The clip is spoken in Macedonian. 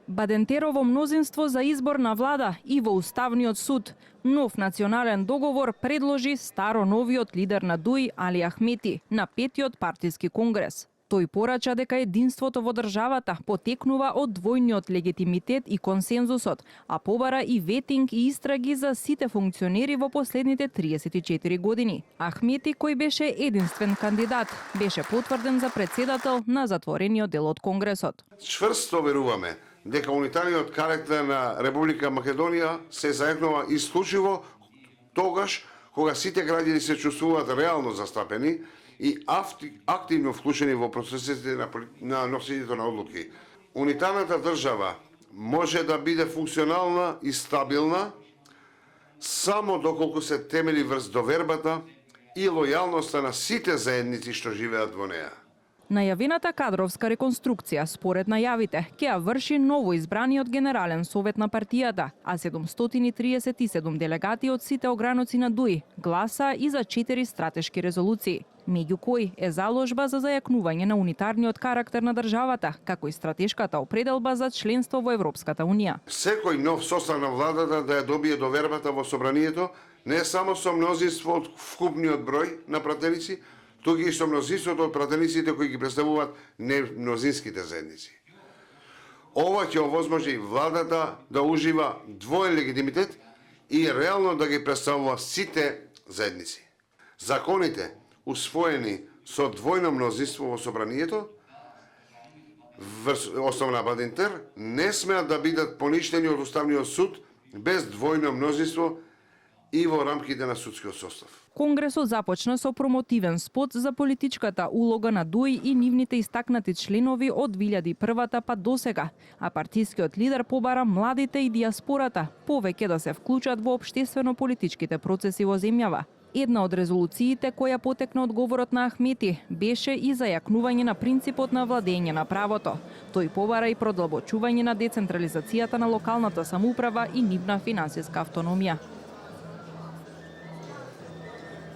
Бадентерово мнозинство за избор на влада и во Уставниот суд. Нов национален договор предложи старо новиот лидер на ДУИ Али Ахмети на 5-тиот партиски конгрес. Тој порача дека единството во државата потекнува од двојниот легитимитет и консензусот, а побара и ветинг и истраги за сите функционери во последните 34 години. Ахмети, кој беше единствен кандидат, беше потврден за председател на затворениот дел од Конгресот. Чврсто веруваме дека унитарниот карактер на Република Македонија се заеднува исклучиво тогаш кога сите граѓани се чувствуваат реално застапени и активно вклучени во процесите на носењето на одлуки. Унитарната држава може да биде функционална и стабилна само доколку се темели врз довербата и лојалноста на сите заедници што живеат во неа. Најавената кадровска реконструкција, според најавите, ќе ја врши ново избраниот Генерален совет на партијата, а 737 делегати од сите ограници на ДУИ гласа и за 4 стратешки резолуции, меѓу кои е заложба за зајакнување на унитарниот карактер на државата, како и стратешката определба за членство во Европската унија. Секој нов состав на владата да ја добие довербата во собранието, не само со мнозинство од вкупниот број на пратеници, туку и со мнозинството од пратениците кои ги представуваат немнозинските заедници. Ова ќе овозможи владата да ужива двоен легитимитет и реално да ги представува сите заедници. Законите усвоени со двојно мнозинство во собранието, основна Бадентер, не смеат да бидат поништени од Уставниот суд без двојно мнозинство и во рамките на судскиот состав. Конгресот започна со промотивен спот за политичката улога на ДУИ и нивните истакнати членови од 2001 па досега, а партискиот лидер побара младите и диаспората повеќе да се вклучат во општествено-политичките процеси во земјава. Една од резолуциите која потекна од говорот на Ахмети беше и зајакнување на принципот на владење на правото. Тој побара и продлабочување на децентрализацијата на локалната самоуправа и нивна финансиска автономија.